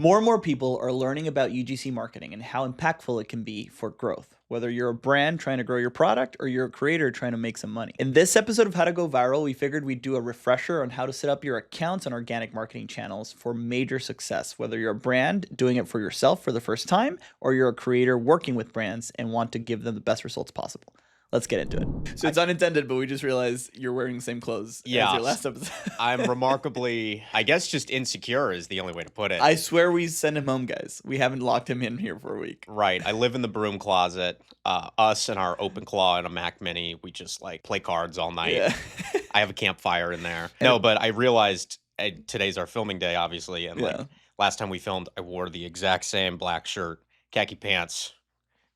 More and more people are learning about UGC marketing and how impactful it can be for growth, whether you're a brand trying to grow your product or you're a creator trying to make some money. In this episode of How to Go Viral, we figured we'd do a refresher on how to set up your accounts on organic marketing channels for major success, whether you're a brand doing it for yourself for the first time or you're a creator working with brands and want to give them the best results possible. Let's get into it. So it's unintended, but we just realized you're wearing the same clothes as your last episode. I'm remarkably, I guess just insecure is the only way to put it. I swear we send him home, guys. We haven't locked him in here for a week. Right. I live in the broom closet. Us and our Open Claw and a Mac Mini, we just like play cards all night. Yeah. I have a campfire in there. No, but I realized today's our filming day, obviously. And like last time we filmed, I wore the exact same black shirt, khaki pants,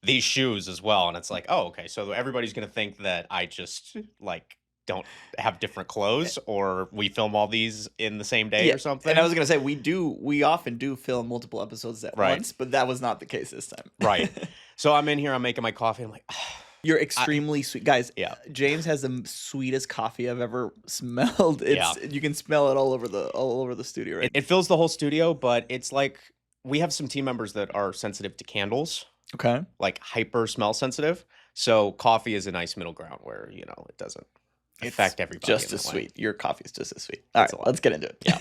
these shoes as well. And it's like, oh, okay. So everybody's going to think that I just like don't have different clothes or we film all these in the same day or something. And I was going to say, we often do film multiple episodes at once, but that was not the case this time. Right. So I'm in here, I'm making my coffee. I'm like, you're extremely sweet. Guys, James has the sweetest coffee I've ever smelled. You can smell it all over the studio, right? It fills the whole studio, but it's like we have some team members that are sensitive to candles. Okay. Like hyper smell sensitive. So coffee is a nice middle ground where, you know, it doesn't affect everybody. Just as sweet. Your coffee is just as sweet. All right, let's get into it. Yeah.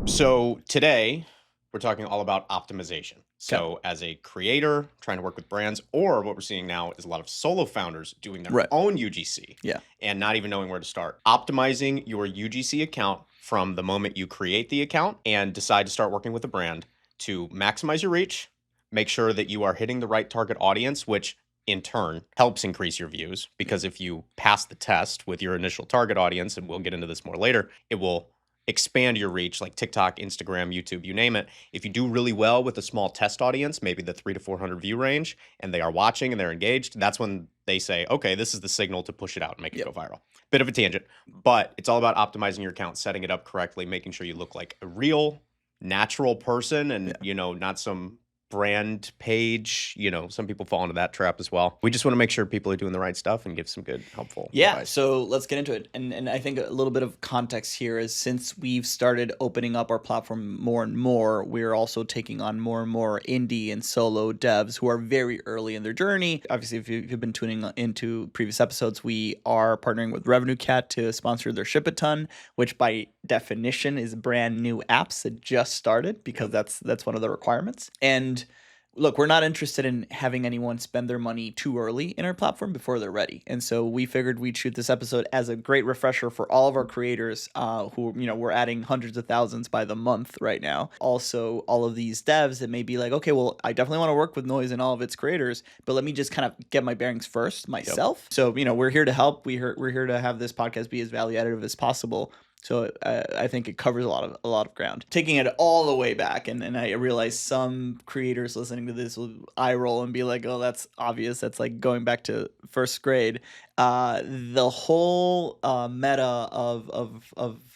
So today we're talking all about optimization. So as a creator trying to work with brands, or what we're seeing now is a lot of solo founders doing their own UGC and not even knowing where to start. Optimizing your UGC account from the moment you create the account and decide to start working with a brand to maximize your reach, make sure that you are hitting the right target audience, which in turn helps increase your views, because if you pass the test with your initial target audience, and we'll get into this more later, it will expand your reach, like TikTok, Instagram, YouTube, you name it. If you do really well with a small test audience, maybe the 300 to 400 view range, and they are watching and they're engaged, that's when they say, okay, this is the signal to push it out and make it go viral. Bit of a tangent, but it's all about optimizing your account, setting it up correctly, making sure you look like a real, natural person and, you know, not some brand page. You know, some people fall into that trap as well. We just want to make sure people are doing the right stuff and give some good, helpful advice. So let's get into it. And I think a little bit of context here is, since we've started opening up our platform more and more, we're also taking on more and more indie and solo devs who are very early in their journey. Obviously, if you've been tuning into previous episodes, we are partnering with Revenue Cat to sponsor their Ship a Ton, which by definition is brand new apps that just started, because that's one of the requirements. And look, we're not interested in having anyone spend their money too early in our platform before they're ready. And so we figured we'd shoot this episode as a great refresher for all of our creators who, you know, we're adding hundreds of thousands by the month right now. Also, all of these devs that may be like, okay, well, I definitely want to work with Noise and all of its creators, but let me just kind of get my bearings first myself. So, you know, we're here to help. We're here to have this podcast be as value additive as possible. So I think it covers a lot of ground. Taking it all the way back, and I realize some creators listening to this will eye roll and be like, "Oh, that's obvious. That's like going back to first grade." The whole meta of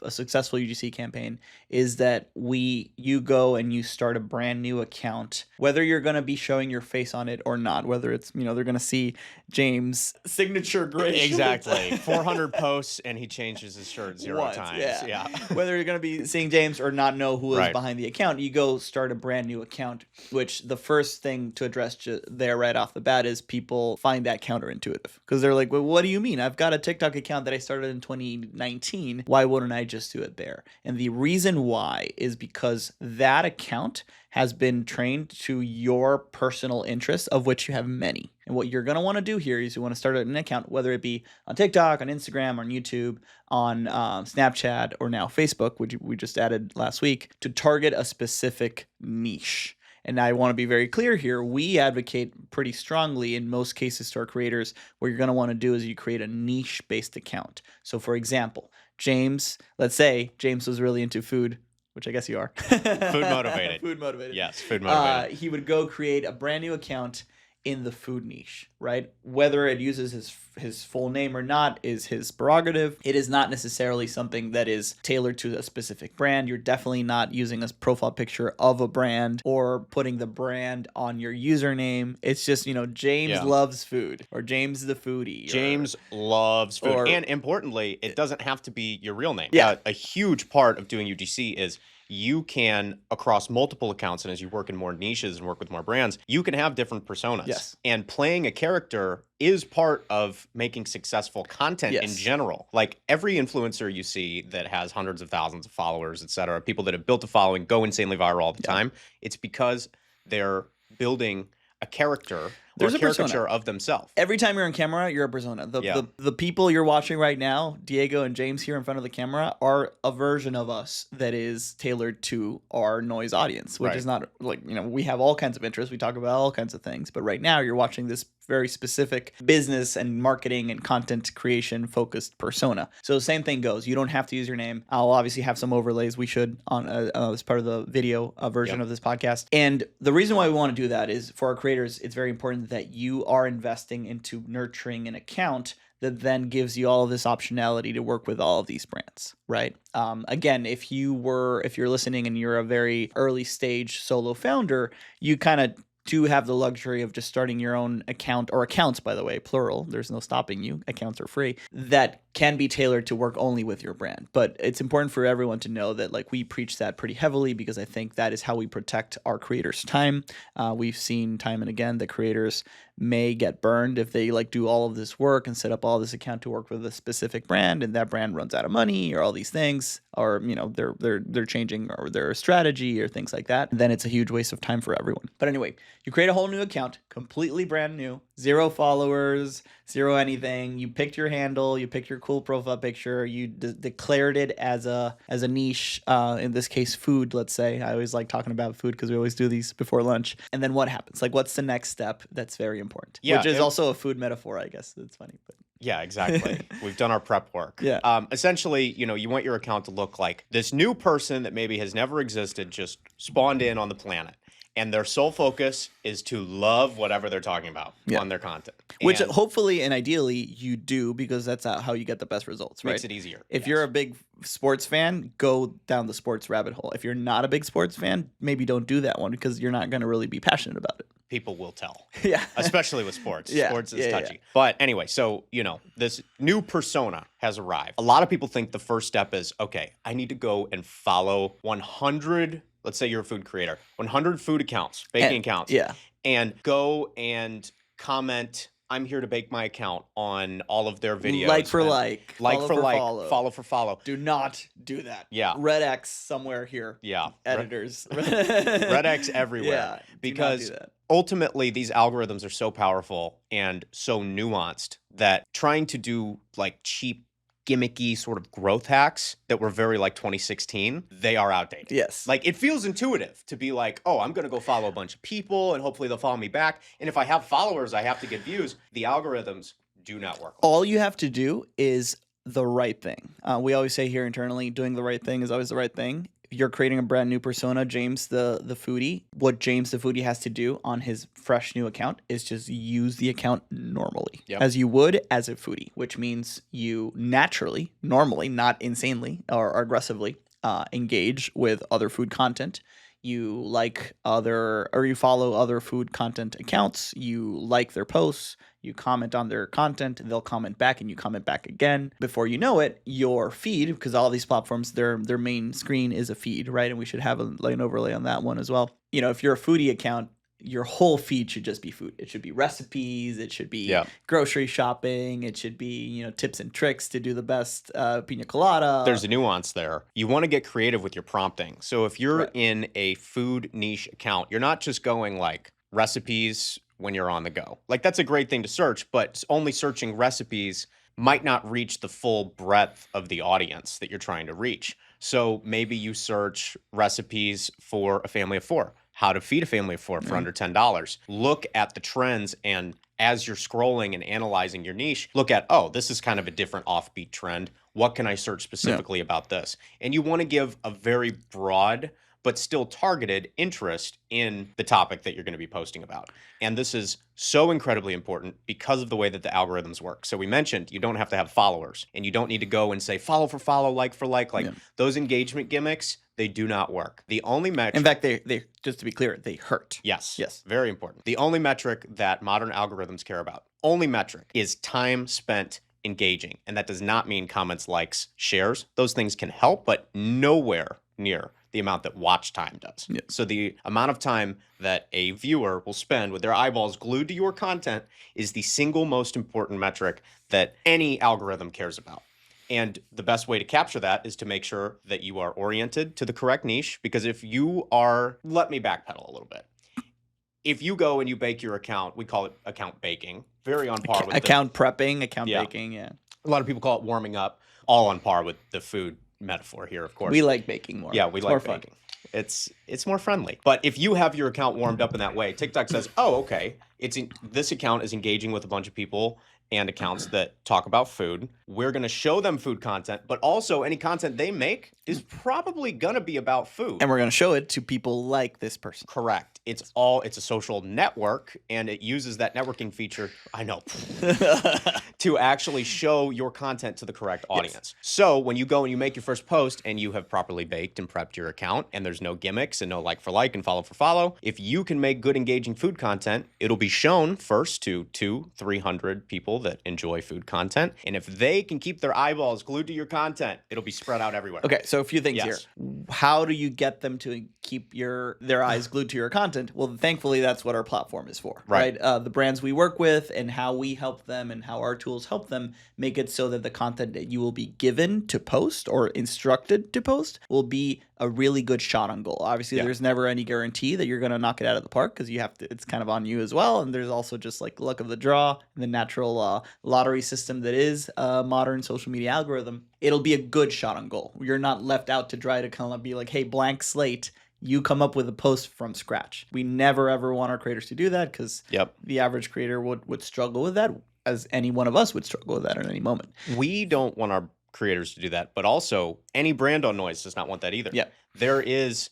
a successful UGC campaign is that you go and you start a brand new account, whether you're going to be showing your face on it or not, whether it's, you know, they're going to see James' signature gray. Exactly. 400 posts and he changes his shirt 0 times. Yeah. Whether you're going to be seeing James or not know who is behind the account, you go start a brand new account, which the first thing to address there right off the bat is people find that counterintuitive, because they're like, well, what do you mean? I've got a TikTok account that I started in 2019. Why wouldn't I just do it there? And the reason why is because that account has been trained to your personal interests, of which you have many. And what you're going to want to do here is you want to start an account, whether it be on TikTok, on Instagram, on YouTube, on Snapchat, or now Facebook, which we just added last week, to target a specific niche. And I want to be very clear here. We advocate pretty strongly in most cases to our creators, what you're going to want to do is you create a niche-based account. So for example, James, let's say James was really into food, which I guess you are. Food motivated. Food motivated. Yes, food motivated. He would go create a brand new account in the food niche, right? Whether it uses his full name or not is his prerogative. It is not necessarily something that is tailored to a specific brand. You're definitely not using a profile picture of a brand or putting the brand on your username. It's just, James loves food, or James the foodie. James loves food. And importantly, it doesn't have to be your real name. Yeah. A huge part of doing UGC is you can, across multiple accounts, and as you work in more niches and work with more brands, you can have different personas. Yes. And playing a character is part of making successful content in general. Like every influencer you see that has hundreds of thousands of followers, et cetera, people that have built a following, go insanely viral all the time, it's because they're building a character. There's a caricature of themselves. Every time you're on camera, you're a persona. The people you're watching right now, Diego and James here in front of the camera, are a version of us that is tailored to our noise audience, which is not like, we have all kinds of interests. We talk about all kinds of things. But right now you're watching this very specific business and marketing and content creation focused persona. So same thing goes. You don't have to use your name. I'll obviously have some overlays. We should on as part of the video version of this podcast. And the reason why we want to do that is for our creators, it's very important that you are investing into nurturing an account that then gives you all of this optionality to work with all of these brands, right? Again, if you're listening and you're a very early stage solo founder, you kind of do have the luxury of just starting your own account, or accounts, by the way, plural. There's no stopping you. Accounts are free. That can be tailored to work only with your brand. But it's important for everyone to know that we preach that pretty heavily, because I think that is how we protect our creators' time. We've seen time and again that creators may get burned if they do all of this work and set up all this account to work with a specific brand, and that brand runs out of money or all these things, or they're changing or their strategy or things like that. Then it's a huge waste of time for everyone. But anyway, you create a whole new account, completely brand new, 0 followers, 0 anything. You picked your handle, you picked your cool profile picture, you declared it as a niche, in this case food, let's say. I always like talking about food because we always do these before lunch. And then what happens? What's the next step that's very important? Yeah, which is also a food metaphor, I guess. It's funny, but yeah, exactly. We've done our prep work. Yeah. Essentially, you want your account to look like this new person that maybe has never existed, just spawned in on the planet. And their sole focus is to love whatever they're talking about on their content. Which hopefully and ideally you do, because that's how you get the best results, right? Makes it easier. If you're a big sports fan, go down the sports rabbit hole. If you're not a big sports fan, maybe don't do that one, because you're not going to really be passionate about it. People will tell. Yeah. Especially with sports. Sports is touchy. Yeah. But anyway, so, this new persona has arrived. A lot of people think the first step is, okay, I need to go and follow 100, let's say you're a food creator, 100 food accounts, baking accounts. Yeah. And go and comment, I'm here to bake my account on all of their videos. Like for like. Like for like. Follow for follow. Do not do that. Yeah. Red X somewhere here. Yeah. Editors. Red X everywhere. Yeah. Because ultimately these algorithms are so powerful and so nuanced that trying to do cheap, gimmicky sort of growth hacks that were very 2016, they are outdated. Yes. It feels intuitive to be oh, I'm going to go follow a bunch of people and hopefully they'll follow me back. And if I have followers, I have to get views. The algorithms do not work. All you have to do is the right thing. We always say here internally, doing the right thing is always the right thing. You're creating a brand new persona, James the foodie. What James the foodie has to do on his fresh new account is just use the account normally, as you would as a foodie, which means you naturally, normally, not insanely or aggressively, engage with other food content. You you follow other food content accounts. You like their posts. You comment on their content, and they'll comment back, and you comment back again. Before you know it, your feed, because all these platforms, their main screen is a feed, right? And we should have an overlay on that one as well. If you're a foodie account, your whole feed should just be food. It should be recipes. It should be grocery shopping. It should be, tips and tricks to do the best pina colada. There's a nuance there. You want to get creative with your prompting. So if you're in a food niche account, you're not just going recipes when you're on the go. That's a great thing to search, but only searching recipes might not reach the full breadth of the audience that you're trying to reach. So maybe you search recipes for a family of 4. How to feed a family of 4 for under $10. Look at the trends, and as you're scrolling and analyzing your niche, look at, oh, this is kind of a different offbeat trend. What can I search specifically about this? And you want to give a very broad but still targeted interest in the topic that you're going to be posting about. And this is so incredibly important because of the way that the algorithms work. So we mentioned you don't have to have followers, and you don't need to go and say follow for follow, like for like. Those engagement gimmicks, they do not work. The only metric... In fact, they just to be clear, they hurt. Yes. Very important. The only metric that modern algorithms care about, only metric, is time spent engaging. And that does not mean comments, likes, shares. Those things can help, but nowhere near the amount that watch time does. So the amount of time that a viewer will spend with their eyeballs glued to your content is the single most important metric that any algorithm cares about. And the best way to capture that is to make sure that you are oriented to the correct niche. Because if you are... Let me backpedal a little bit. If you go and you bake your account, we call it account baking, very on par with account prepping, account baking, A lot of people call it warming up, all on par with the food metaphor here, of course. We like baking more. Yeah, we like baking. It's more friendly. But if you have your account warmed up in that way, TikTok says, oh, okay, this account is engaging with a bunch of people and accounts that talk about food. We're going to show them food content, but also any content they make is probably going to be about food. And we're going to show it to people like this person. Correct. It's a social network, and it uses that networking feature, I know, to actually show your content to the correct audience. So when you go and you make your first post and you have properly baked and prepped your account and there's no gimmicks and no like for like and follow for follow, if you can make good engaging food content, it'll be shown first to 200-300 people that enjoy food content. And if they can keep their eyeballs glued to your content, it'll be spread out everywhere. Okay, so a few things here. How do you get them to keep their eyes glued to your content? Well, thankfully, that's what our platform is for, right? The brands we work with and how we help them and how our tools help them make it so that the content that you will be given to post or instructed to post will be a really good shot on goal. Obviously, there's never any guarantee that you're going to knock it out of the park because you have to. It's kind of on you as well. And there's also just like luck of the draw and the natural lottery system that is modern social media algorithm. It'll be a good shot on goal. You're not left out to dry to kind of be like, hey, blank slate. You come up with a post from scratch. We never, ever want our creators to do that because the average creator would struggle with that, as any one of us would struggle with that at any moment. We don't want our creators to do that, but also any brand on Noise does not want that either. There is,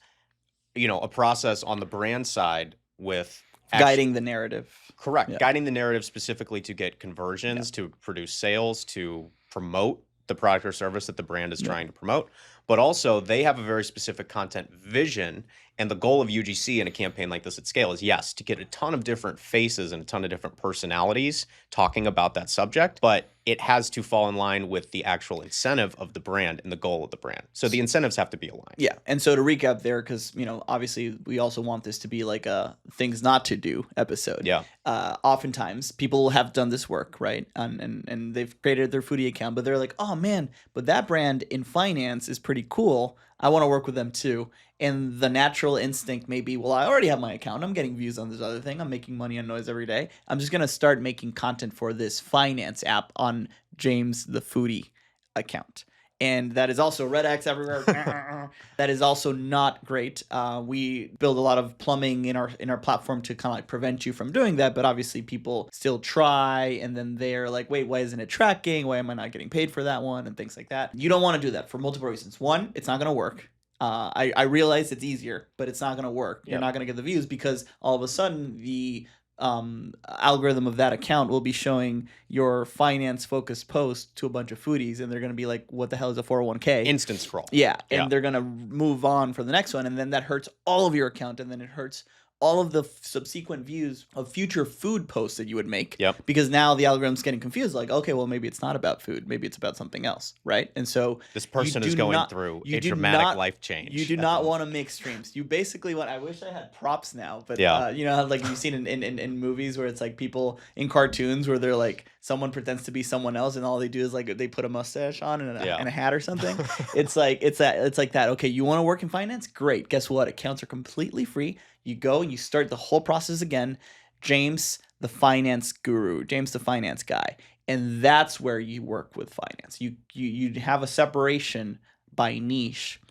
a process on the brand side with guiding the narrative. Correct. Guiding the narrative specifically to get conversions, to produce sales, to promote the product or service that the brand is trying to promote. But also, they have a very specific content vision. And the goal of UGC in a campaign like this at scale is, yes, to get a ton of different faces and a ton of different personalities talking about that subject. But it has to fall in line with the actual incentive of the brand and the goal of the brand. So the incentives have to be aligned. Yeah. And so to recap there, because, obviously we also want this to be like a things not to do episode. Oftentimes people have done this work, right? And they've created their foodie account, but they're like, oh man, but that brand in finance is pretty cool. I want to work with them too. And the natural instinct may be, well, I already have my account. I'm getting views on this other thing. I'm making money on Noise every day. I'm just going to start making content for this finance app on James the Foodie account. And that is also red X everywhere. That is also not great. We build a lot of plumbing in our platform to kind of like prevent you from doing that. But obviously people still try. And then they're like, wait, why isn't it tracking? Why am I not getting paid for that one? And things like that. You don't want to do that for multiple reasons. One, it's not going to work. I realize it's easier, but it's not going to work. You're not going to get the views because all of a sudden the algorithm of that account will be showing your finance focused post to a bunch of foodies, and they're going to be like, what the hell is a 401k? Instant scroll. And they're going to move on for the next one, and then that hurts all of your account, and then it hurts all of the subsequent views of future food posts that you would make. Because now the algorithm's getting confused, like, okay, well, maybe it's not about food. Maybe it's about something else, right? And so this person is going through a dramatic life change. You do not want to make streams. You basically want, I wish I had props now, but like you've seen in movies where it's like people in cartoons where they're like, someone pretends to be someone else and all they do is like they put a mustache on and a hat or something. It's like that. Okay, you want to work in finance? Great. Guess what? Accounts are completely free. You go and you start the whole process again. James, the finance guru, James, the finance guy. And that's where you work with finance. You have a separation by niche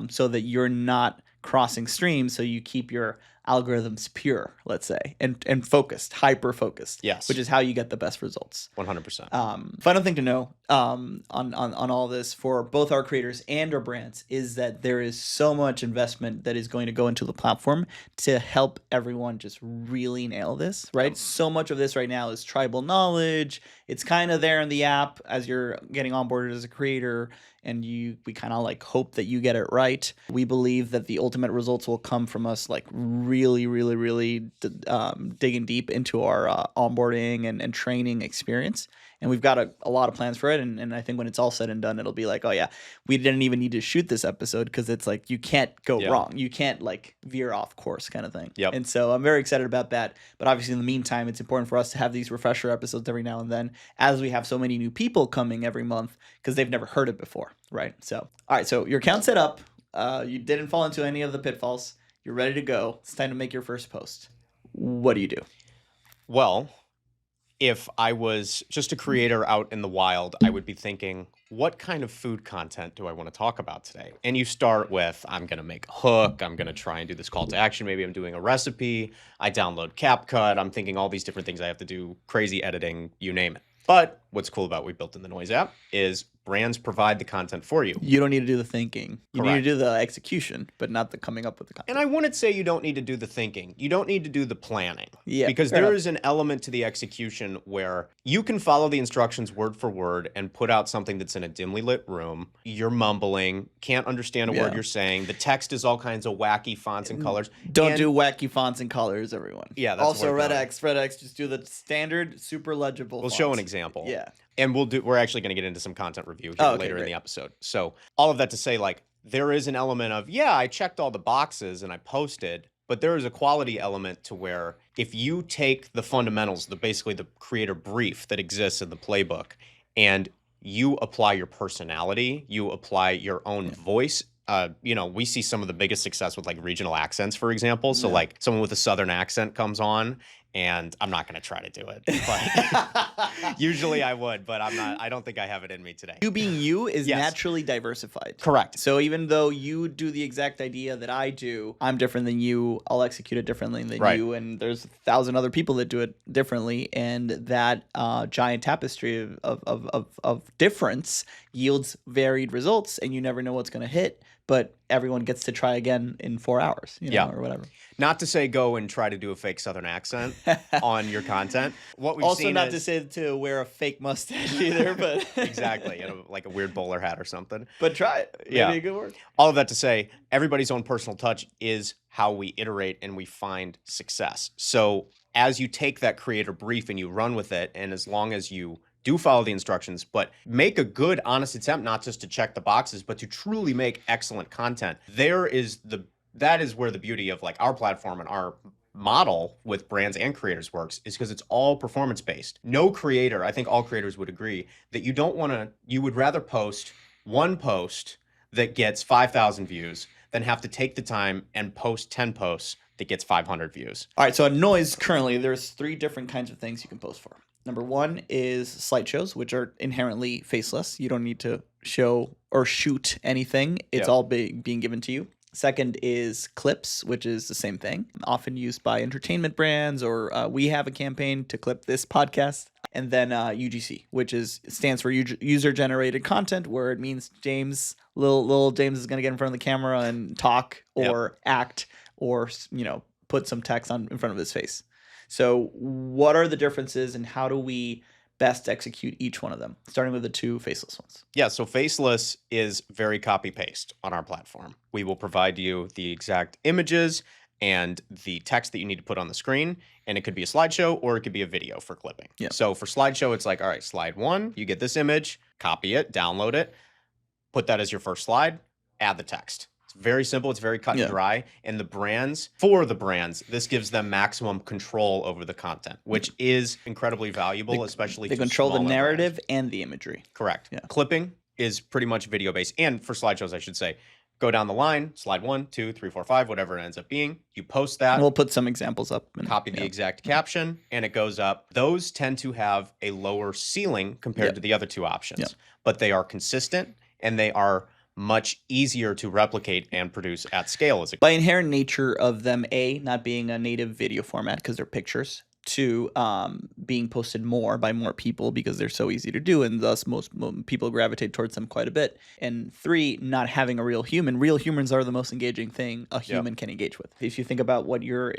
so that you're not crossing streams. So you keep your algorithms pure, let's say, and focused, hyper focused. Yes. Which is how you get the best results. 100%. Final thing to know on all this for both our creators and our brands is that there is so much investment that is going to go into the platform to help everyone just really nail this, right? So much of this right now is tribal knowledge. It's kind of there in the app as you're getting onboarded as a creator, and we kind of like hope that you get it right. We believe that the ultimate results will come from us like really, really, really digging deep into our onboarding and training experience. And we've got a lot of plans for it. And I think when it's all said and done, it'll be like, oh yeah, we didn't even need to shoot this episode because it's like you can't go wrong. You can't like veer off course kind of thing. Yep. And so I'm very excited about that. But obviously in the meantime, it's important for us to have these refresher episodes every now and then as we have so many new people coming every month because they've never heard it before, right? So, all right, so your account's set up. You didn't fall into any of the pitfalls. You're ready to go. It's time to make your first post. What do you do? Well, if I was just a creator out in the wild, I would be thinking, what kind of food content do I want to talk about today? And you start with, I'm going to make a hook. I'm going to try and do this call to action. Maybe I'm doing a recipe. I download CapCut. I'm thinking all these different things I have to do, crazy editing, you name it. But what's cool about what we built in the Noise app is brands provide the content for you. You don't need to do the thinking. You Correct. need to do the execution, but not the coming up with the content. And I wouldn't say you don't need to do the thinking. You don't need to do the planning. Yeah, because fair there enough. is an element to the execution where you can follow the instructions word for word and put out something that's in a dimly lit room. You're mumbling, can't understand a word you're saying. The text is all kinds of wacky fonts and colors. Don't do wacky fonts and colors, everyone. Yeah, that's also where Red going. X, just do the standard, super legible We'll fonts. show an example. Yeah. And we're actually going to get into some content review here later in the episode. So all of that to say, like, there is an element of, I checked all the boxes and I posted, but there is a quality element to where if you take the fundamentals, basically the creator brief that exists in the playbook, and you apply your personality, you apply your own voice. We see some of the biggest success with like regional accents, for example. So like someone with a Southern accent comes on, and I'm not going to try to do it. But usually I would, but I'm not. I don't think I have it in me today. You being you is naturally diversified. Correct. So even though you do the exact idea that I do, I'm different than you. I'll execute it differently than you. And there's 1,000 other people that do it differently. And that giant tapestry of difference yields varied results. And you never know what's going to hit. But everyone gets to try again in 4 hours, or whatever. Not to say go and try to do a fake Southern accent on your content. What we've also seen not is, to say to wear a fake mustache either, but exactly, like a weird bowler hat or something. But try it. Maybe a good word. All of that to say, everybody's own personal touch is how we iterate and we find success. So as you take that creator brief and you run with it, and as long as you do follow the instructions, but make a good, honest attempt, not just to check the boxes, but to truly make excellent content. That is where the beauty of like our platform and our model with brands and creators works, is because it's all performance based. No creator, I think all creators would agree that you would rather post one post that gets 5,000 views than have to take the time and post 10 posts that gets 500 views. All right, so at Noise currently, there's 3 different kinds of things you can post for. Number 1 is slideshows, which are inherently faceless. You don't need to show or shoot anything. It's all being given to you. Second is clips, which is the same thing, often used by entertainment brands, or we have a campaign to clip this podcast. And then UGC, which stands for user-generated content, where it means little James is going to get in front of the camera and talk or act or put some text in front of his face. So what are the differences and how do we best execute each one of them, starting with the 2 faceless ones? Yeah, so faceless is very copy-paste on our platform. We will provide you the exact images and the text that you need to put on the screen, and it could be a slideshow or it could be a video for clipping. Yeah. So for slideshow, it's like, all right, slide 1, you get this image, copy it, download it, put that as your first slide, add the text. Very simple. It's very cut and dry. And for the brands, this gives them maximum control over the content, which is incredibly valuable, especially they to control the smaller narrative brands. and the imagery. Correct. Yeah. Clipping is pretty much video based. And for slideshows, I should say, go down the line, slide 1, 2, 3, 4, 5, whatever it ends up being. You post that. We'll put some examples up. Copy the exact caption, and it goes up. Those tend to have a lower ceiling compared to the other 2 options, but they are consistent and they are much easier to replicate and produce at scale. By inherent nature of them, A, not being a native video format because they're pictures. 2, being posted more by more people because they're so easy to do, and thus most people gravitate towards them quite a bit. And 3, not having a real human. Real humans are the most engaging thing a human can engage with. If you think about what your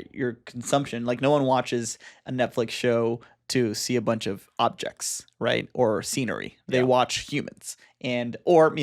consumption, like no one watches a Netflix show to see a bunch of objects, right? Or scenery. They watch humans or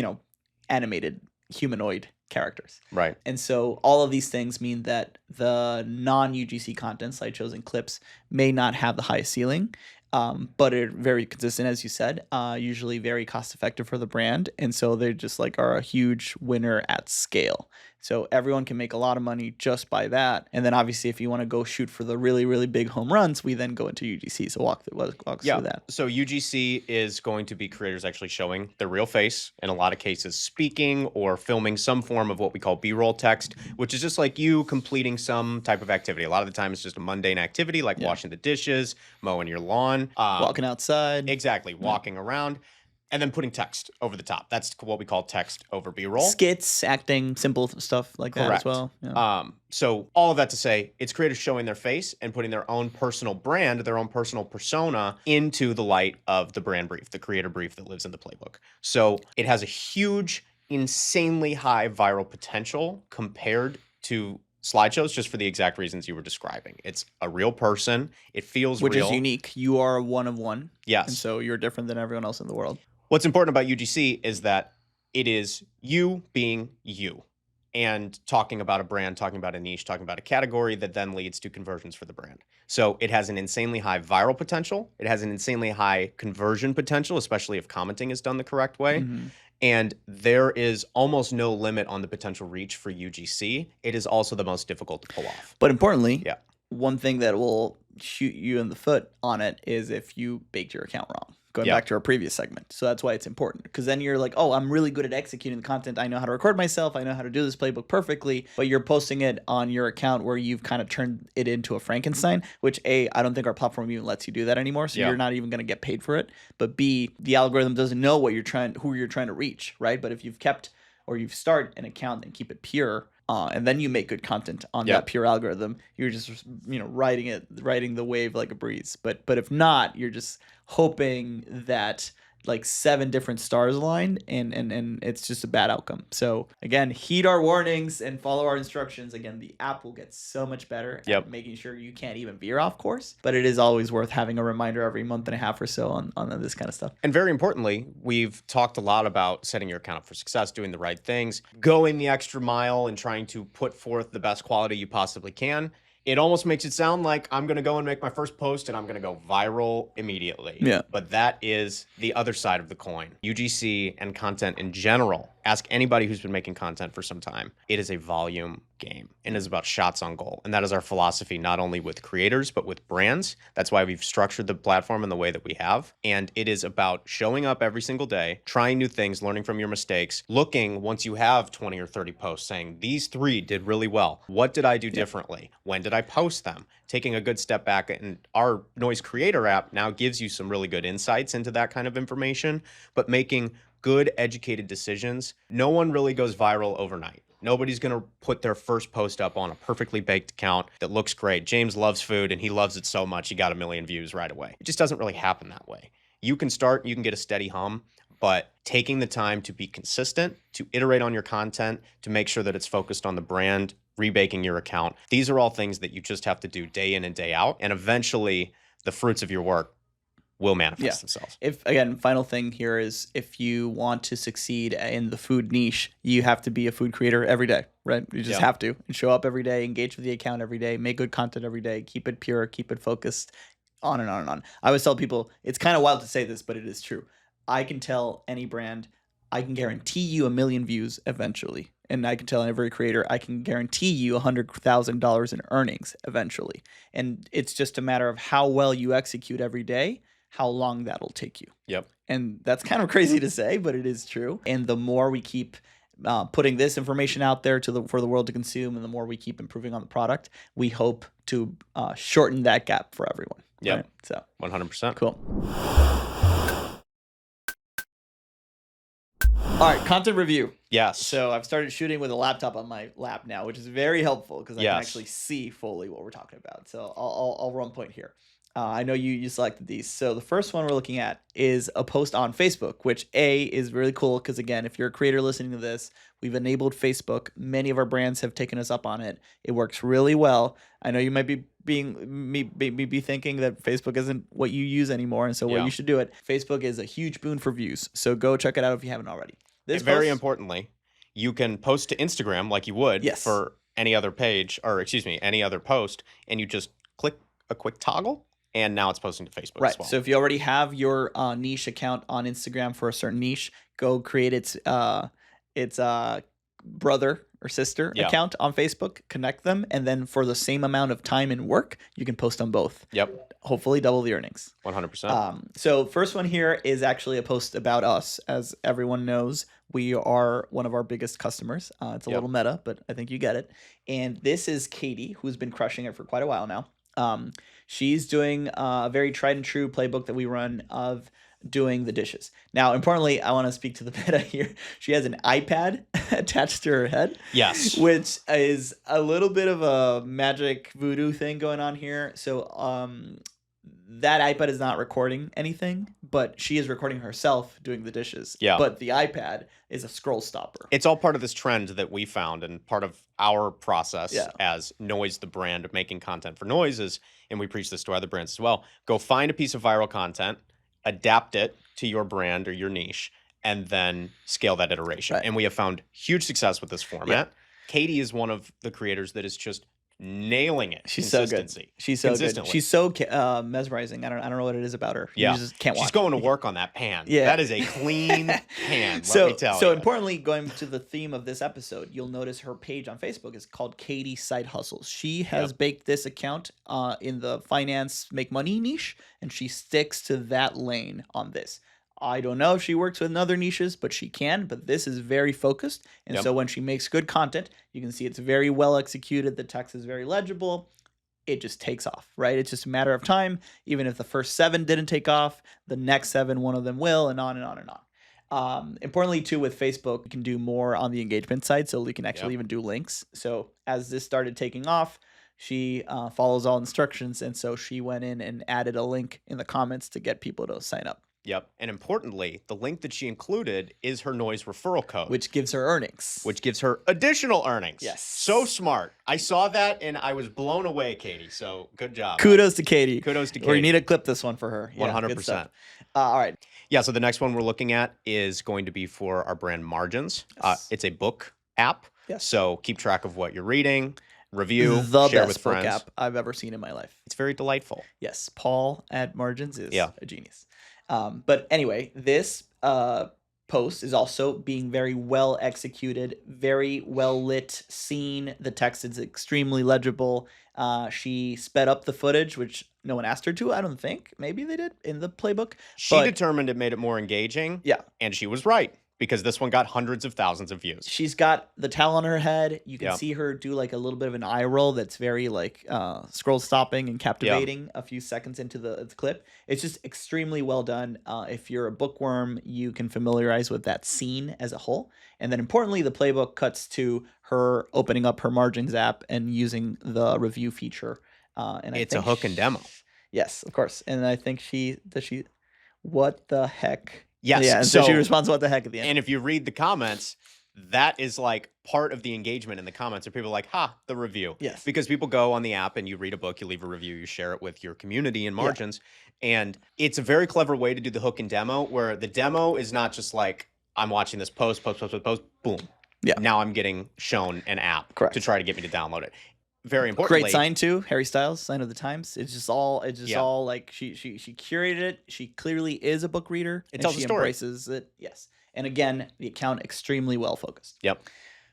animated humanoid characters. Right. And so all of these things mean that the non-UGC content, slideshows and clips, may not have the highest ceiling, but are very consistent, as you said, usually very cost effective for the brand. And so they just are a huge winner at scale. So everyone can make a lot of money just by that. And then obviously if you want to go shoot for the really, really big home runs, we then go into UGC. So walk us through that. So UGC is going to be creators actually showing their real face, in a lot of cases speaking or filming some form of what we call B-roll text, which is just like you completing some type of activity. A lot of the time it's just a mundane activity like washing the dishes, mowing your lawn. Walking outside. Exactly. Walking around. And then putting text over the top. That's what we call text over B-roll. Skits, acting, simple stuff like that as well. Yeah. So all of that to say, it's creators showing their face and putting their own personal brand, their own personal persona into the light of the brand brief, the creator brief that lives in the playbook. So it has a huge, insanely high viral potential compared to slideshows, just for the exact reasons you were describing. It's a real person. It feels real. Which is real. Unique. You are one of one. Yes. And so you're different than everyone else in the world. What's important about UGC is that it is you being you and talking about a brand, talking about a niche, talking about a category that then leads to conversions for the brand. So it has an insanely high viral potential. It has an insanely high conversion potential, especially if commenting is done the correct way. Mm-hmm. And there is almost no limit on the potential reach for UGC. It is also the most difficult to pull off. But importantly, one thing that will shoot you in the foot on it is if you baked your account wrong. Going back to our previous segment. So that's why it's important. Because then you're like, oh, I'm really good at executing the content. I know how to record myself. I know how to do this playbook perfectly. But you're posting it on your account where you've kind of turned it into a Frankenstein, which A, I don't think our platform even lets you do that anymore. So you're not even going to get paid for it. But B, the algorithm doesn't know who you're trying to reach, right? But if you've start an account and keep it pure, and then you make good content on that pure algorithm, you're just riding the wave like a breeze. But if not, you're just hoping that 7 different stars aligned and it's just a bad outcome. So again, heed our warnings and follow our instructions. Again, the app will get so much better at making sure you can't even veer off course, but it is always worth having a reminder every month and a half or so on this kind of stuff. And very importantly, we've talked a lot about setting your account up for success, doing the right things, going the extra mile and trying to put forth the best quality you possibly can. It almost makes it sound like I'm going to go and make my first post and I'm going to go viral immediately. Yeah. But that is the other side of the coin. UGC and content in general, ask anybody who's been making content for some time. It is a volume game and is about shots on goal. And that is our philosophy, not only with creators, but with brands. That's why we've structured the platform in the way that we have. And it is about showing up every single day, trying new things, learning from your mistakes, looking once you have 20 or 30 posts saying, these 3 did really well. What did I do differently? When did I post them? Taking a good step back, and our Noise Creator app now gives you some really good insights into that kind of information, but making good educated decisions. No one really goes viral overnight. Nobody's going to put their first post up on a perfectly baked account that looks great. James loves food and he loves it so much he got 1 million views right away. It just doesn't really happen that way. You can start, you can get a steady hum, but taking the time to be consistent, to iterate on your content, to make sure that it's focused on the brand, rebaking your account. These are all things that you just have to do day in and day out. And eventually the fruits of your work will manifest themselves. Final thing here is if you want to succeed in the food niche, you have to be a food creator every day, right? You just have to and show up every day, engage with the account every day, make good content every day, keep it pure, keep it focused, on and on and on. I always tell people, it's kind of wild to say this, but it is true. I can tell any brand, I can guarantee you 1 million views eventually. And I can tell every creator, I can guarantee you $100,000 in earnings eventually. And it's just a matter of how well you execute every day, how long that'll take you. Yep. And that's kind of crazy to say, but it is true. And the more we keep putting this information out there for the world to consume, and the more we keep improving on the product, we hope to shorten that gap for everyone. Yep. Right? So 100%. Cool. All right, content review. Yes. So I've started shooting with a laptop on my lap now, which is very helpful because I can actually see fully what we're talking about. So I'll run point here. I know you selected these. So the first one we're looking at is a post on Facebook, which is really cool because, again, if you're a creator listening to this, we've enabled Facebook. Many of our brands have taken us up on it. It works really well. I know you might be thinking that Facebook isn't what you use anymore, and so you should do it. Facebook is a huge boon for views, so go check it out if you haven't already. Very importantly, you can post to Instagram like you would for any other page, or any other post, and you just click a quick toggle, and now it's posting to Facebook as well. So if you already have your niche account on Instagram for a certain niche, go create its brother or sister account on Facebook, connect them, and then for the same amount of time and work, you can post on both. Yep. Hopefully double the earnings. 100%. So first one here is actually a post about us. As everyone knows, we are one of our biggest customers. It's a little meta, but I think you get it. And this is Katie, who's been crushing it for quite a while now. She's doing a very tried and true playbook that we run of doing the dishes. Now, importantly, I want to speak to the meta here. She has an iPad attached to her head. Yes. Which is a little bit of a magic voodoo thing going on here. So that iPad is not recording anything, but she is recording herself doing the dishes. Yeah. But the iPad is a scroll stopper. It's all part of this trend that we found and part of our process as Noise, the brand of making content for noises. And we preach this to other brands as well. Go find a piece of viral content, adapt it to your brand or your niche, and then scale that iteration. And we have found huge success with this format. Katie is one of the creators that is just nailing it. She's so good. She's so good. She's so mesmerizing. I don't know what it is about her. You just can't watch. She's going to work on that pan. That is a clean pan, let me tell you. So importantly, going to the theme of this episode, you'll notice her page on Facebook is called Katie Side Hustles. She has baked this account in the finance make money niche, and she sticks to that lane on this. I don't know if she works with other niches, but she can. But this is very focused. And so when she makes good content, you can see it's very well executed. The text is very legible. It just takes off, right? It's just a matter of time. Even if the first 7 didn't take off, the next 7, one of them will, and on and on and on. Importantly, too, with Facebook, we can do more on the engagement side. So we can actually even do links. So as this started taking off, she follows all instructions. And so she went in and added a link in the comments to get people to sign up. Yep. And importantly, the link that she included is her Noise referral code. Which gives her earnings. Which gives her additional earnings. Yes. So smart. I saw that and I was blown away, Katie. So good job. Kudos to Katie. Kudos to Katie. We need to clip this one for her. 100%. All right. Yeah, so the next one we're looking at is going to be for our brand Margins. Yes. It's a book app. Yes. So keep track of what you're reading, review, the share best with friends. Book app I've ever seen in my life. It's very delightful. Yes. Paul at Margins is a genius. But anyway, this post is also being very well executed, very well lit scene. The text is extremely legible. She sped up the footage, which no one asked her to, I don't think. Maybe they did in the playbook. She determined it made it more engaging. Yeah. And she was right. Because this one got hundreds of thousands of views. She's got the towel on her head. You can see her do like a little bit of an eye roll that's very like scroll stopping and captivating a few seconds into the clip. It's just extremely well done. If you're a bookworm, you can familiarize with that scene as a whole. And then importantly, the playbook cuts to her opening up her Margins app and using the review feature. And it's a hook and demo. Yes, of course. And I think what the heck? Yes. Yeah, and so she responds, what the heck, at the end. And if you read the comments, that is like part of the engagement in the comments. Are people like, the review. Yes. Because people go on the app and you read a book, you leave a review, you share it with your community in Margins. And it's a very clever way to do the hook and demo, where the demo is not just like, I'm watching this post, boom. Yeah. Now I'm getting shown an app to try to get me to download it. Very importantly, great sign too. Harry Styles, sign of the times. It's just all like she curated it. She clearly is a book reader. It tells the story. Embraces it. Yes. And again, the account extremely well focused. Yep.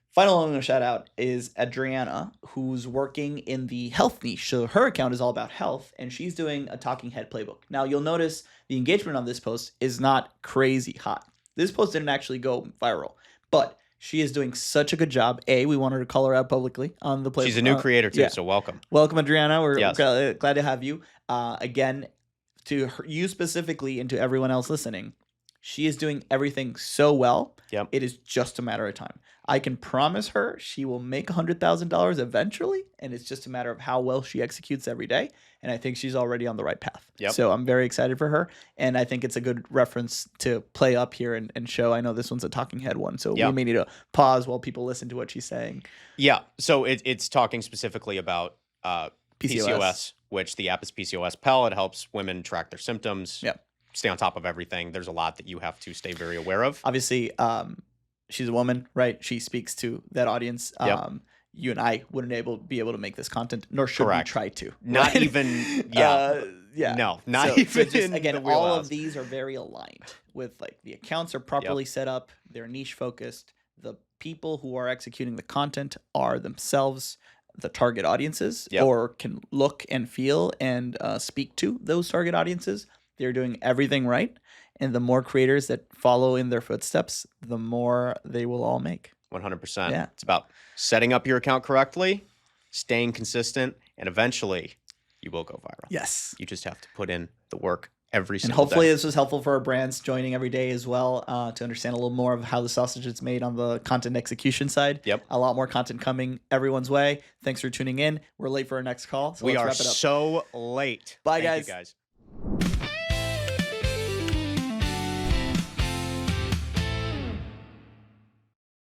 Final one I'm going to shout out is Adriana, who's working in the health niche. So her account is all about health, and she's doing a talking head playbook. Now you'll notice the engagement on this post is not crazy hot. This post didn't actually go viral, but she is doing such a good job. We want her to call her out publicly on the playbook. She's a new creator too, so welcome. Welcome, Adriana. We're glad to have you. Again, to you specifically and to everyone else listening, She is doing everything so well. Yep. It is just a matter of time. I can promise her she will make $100,000 eventually, and it's just a matter of how well she executes every day. And I think she's already on the right path. Yep. So I'm very excited for her, and I think it's a good reference to play up here and show. I know this one's a talking head one, so we may need to pause while people listen to what she's saying. Yeah. So it's talking specifically about PCOS, which the app is PCOS Pal. It helps women track their symptoms. Yep. Stay on top of everything. There's a lot that you have to stay very aware of. Obviously, she's a woman, right? She speaks to that audience. Yep. You and I wouldn't be able to make this content, nor should we try to. Not right? even, yeah. No, not even. So just, again, all of these are very aligned with, like, the accounts are properly set up. They're niche focused. The people who are executing the content are themselves the target audiences, or can look and feel and speak to those target audiences. They're doing everything right. And the more creators that follow in their footsteps, the more they will all make. 100%. Yeah. It's about setting up your account correctly, staying consistent, and eventually you will go viral. Yes. You just have to put in the work every single day. And hopefully this was helpful for our brands joining every day as well, to understand a little more of how the sausage is made on the content execution side. Yep. A lot more content coming everyone's way. Thanks for tuning in. We're late for our next call. So we let's are wrap it up. so late. Bye, Thank guys. you guys.